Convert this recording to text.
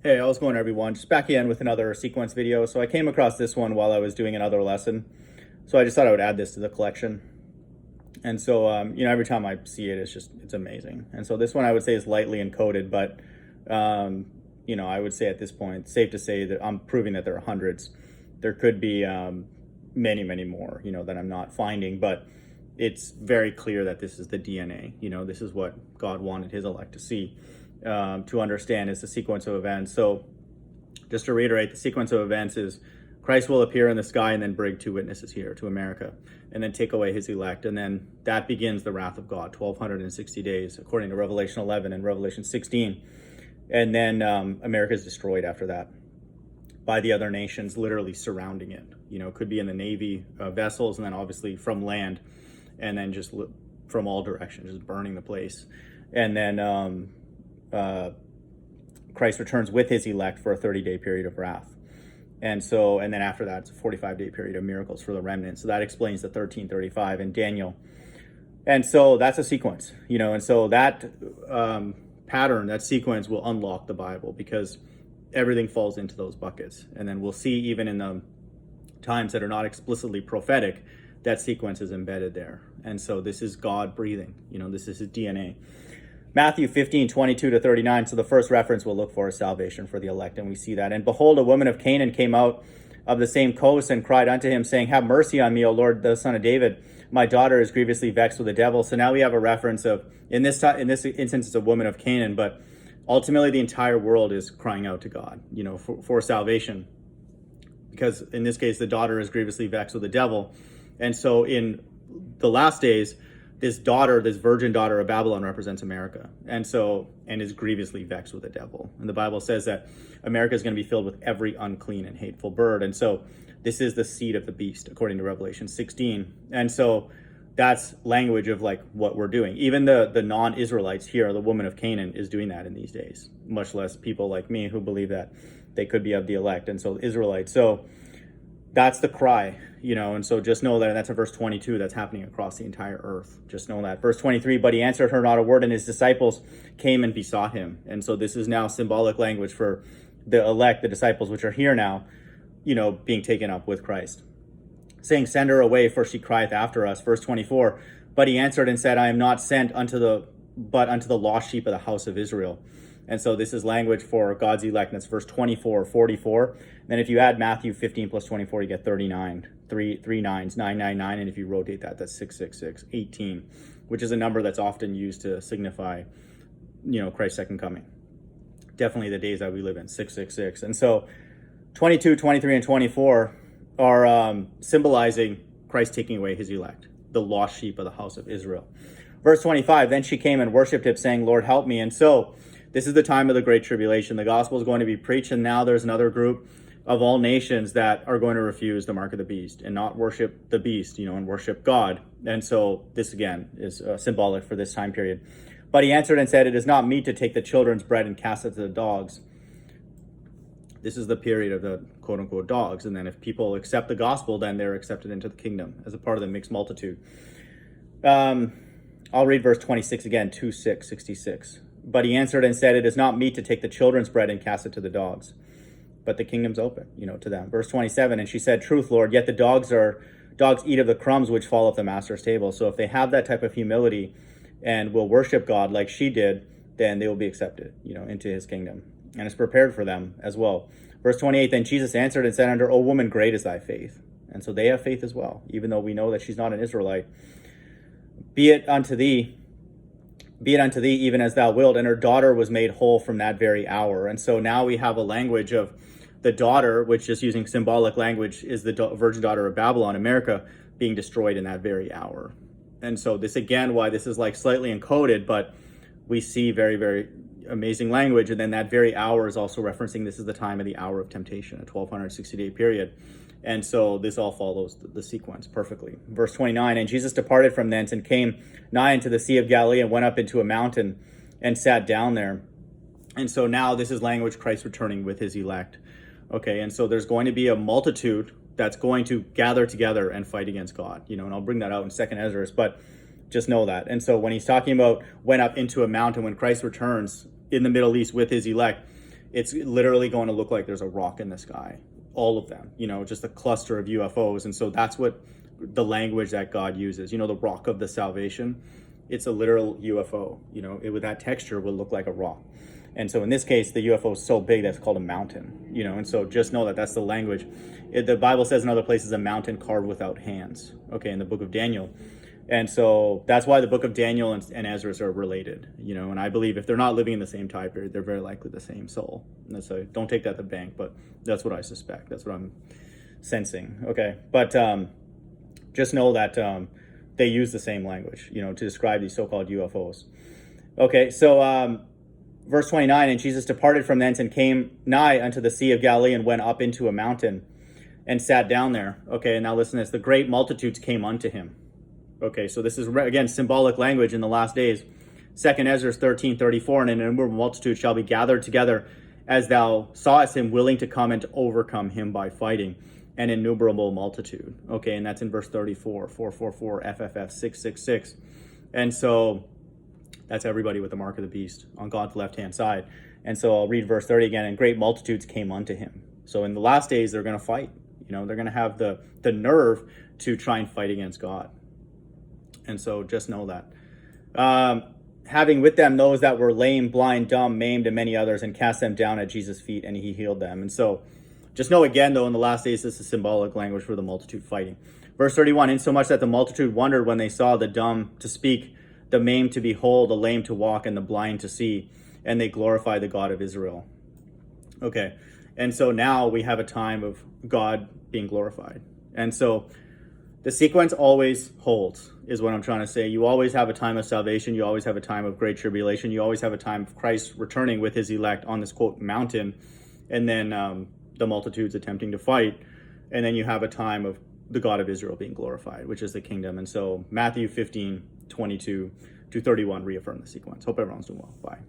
Hey, how's it going, everyone? Just back again with another sequence video. So I came across this one while I was doing another lesson. So I just thought I would add this to the collection. And so, every time I see it, it's amazing. And so this one I would say is lightly encoded, but, I would say at this point, it's safe to say that I'm proving that there are hundreds. There could be many, many more, that I'm not finding, but it's very clear that this is the DNA. This is what God wanted his elect to see. To understand is the sequence of events. So just to reiterate, the sequence of events is Christ will appear in the sky and then bring two witnesses here to America and then take away his elect. And then that begins the wrath of God, 1260 days, according to Revelation 11 and Revelation 16. And then America is destroyed after that by the other nations literally surrounding it. It could be in the Navy vessels and then obviously from land and then just from all directions, just burning the place. And then Christ returns with his elect for a 30-day period of wrath. And then after that, it's a 45-day period of miracles for the remnant. So that explains the 1335 in Daniel. And so that's a sequence, and so that pattern, that sequence will unlock the Bible because everything falls into those buckets. And then we'll see even in the times that are not explicitly prophetic, that sequence is embedded there. And so this is God breathing, this is his DNA. Matthew 15:22-39. So the first reference we'll look for is salvation for the elect, and we see that. And behold, a woman of Canaan came out of the same coast and cried unto him, saying, have mercy on me, O Lord, the Son of David. My daughter is grievously vexed with the devil. So now we have a reference of, in this instance, it's a woman of Canaan, but ultimately the entire world is crying out to God, for salvation. Because in this case, the daughter is grievously vexed with the devil. And so in the last days, this virgin daughter of Babylon represents America. And is grievously vexed with the devil. And the Bible says that America is going to be filled with every unclean and hateful bird. And so this is the seed of the beast, according to Revelation 16. And so that's language of like what we're doing. Even the non-Israelites here, the woman of Canaan, is doing that in these days, much less people like me who believe that they could be of the elect. And so Israelites. So that's the cry, and so just know that, and that's in verse 22, that's happening across the entire earth. Just know that. Verse 23, but he answered her not a word, and his disciples came and besought him. And so this is now symbolic language for the elect, the disciples, which are here now, being taken up with Christ, saying, send her away, for she crieth after us. Verse 24, but he answered and said, I am not sent but unto the lost sheep of the house of Israel. And so this is language for God's elect. And that's verse 24, 44. Then if you add Matthew 15 plus 24, you get 39, three nines, 999. And if you rotate that, that's 666, 18, which is a number that's often used to signify, Christ's second coming. Definitely the days that we live in, 666. And so 22, 23, and 24 are symbolizing Christ taking away his elect, the lost sheep of the house of Israel. Verse 25, then she came and worshipped him, saying, Lord, help me. And so this is the time of the Great Tribulation. The gospel is going to be preached, and now there's another group of all nations that are going to refuse the mark of the beast and not worship the beast, and worship God. And so this, again, is symbolic for this time period. But he answered and said, it is not meet to take the children's bread and cast it to the dogs. This is the period of the quote-unquote dogs. And then if people accept the gospel, then they're accepted into the kingdom as a part of the mixed multitude. I'll read verse 26 again, 66. But he answered and said, it is not meet to take the children's bread and cast it to the dogs. But the kingdom's open, to them. Verse 27, and she said, truth, Lord, yet the dogs eat of the crumbs which fall off the master's table. So if they have that type of humility and will worship God like she did, then they will be accepted, into his kingdom. And it's prepared for them as well. Verse 28, then Jesus answered and said unto her, O woman, great is thy faith. And so they have faith as well, even though we know that she's not an Israelite. Be it unto thee even as thou wilt. And her daughter was made whole from that very hour. And so now we have a language of the daughter, which is using symbolic language, is the virgin daughter of Babylon, America, being destroyed in that very hour. And so this, again, why this is like slightly encoded, but we see very, very amazing language. And then that very hour is also referencing this is the time of the hour of temptation, a 1260-day period. And so this all follows the sequence perfectly. Verse 29, and Jesus departed from thence and came nigh unto the Sea of Galilee and went up into a mountain and sat down there. And so now this is language Christ returning with his elect. Okay, and so there's going to be a multitude that's going to gather together and fight against God, and I'll bring that out in 2nd Ezra, but just know that. And so when he's talking about went up into a mountain, when Christ returns in the Middle East with his elect, it's literally going to look like there's a rock in the sky, all of them, just a cluster of UFOs. And so that's what the language that God uses, the rock of the salvation. It's a literal UFO, with that texture will look like a rock. And so in this case, the UFO is so big that's called a mountain, and so just know that that's the language. The Bible says in other places, a mountain carved without hands, in the book of Daniel. And so that's why the book of Daniel and Ezra are related, and I believe if they're not living in the same time period, they're very likely the same soul. And so don't take that to the bank, but that's what I suspect. That's what I'm sensing. But just know that they use the same language, to describe these so-called UFOs. So verse 29, and Jesus departed from thence and came nigh unto the Sea of Galilee and went up into a mountain and sat down there. And now listen to this. The great multitudes came unto him. So this is, again, symbolic language in the last days. 2 Ezra 13:34, and an innumerable multitude shall be gathered together, as thou sawest him, willing to come and to overcome him by fighting. An innumerable multitude. And that's in verse 34, 444, FFF 666. And so that's everybody with the mark of the beast on God's left-hand side. And so I'll read verse 30 again, and great multitudes came unto him. So in the last days, they're going to fight. They're going to have the nerve to try and fight against God. And so just know that. Having with them those that were lame, blind, dumb, maimed, and many others, and cast them down at Jesus' feet, and he healed them. And so just know again, though, in the last days, this is symbolic language for the multitude fighting. Verse 31, insomuch that the multitude wondered when they saw the dumb to speak, the maimed to behold, the lame to walk, and the blind to see, and they glorified the God of Israel. And so now we have a time of God being glorified. And so the sequence always holds, is what I'm trying to say. You always have a time of salvation. You always have a time of great tribulation. You always have a time of Christ returning with his elect on this, quote, mountain, and then the multitudes attempting to fight. And then you have a time of the God of Israel being glorified, which is the kingdom. And so Matthew 15:22 to 31 reaffirm the sequence. Hope everyone's doing well. Bye.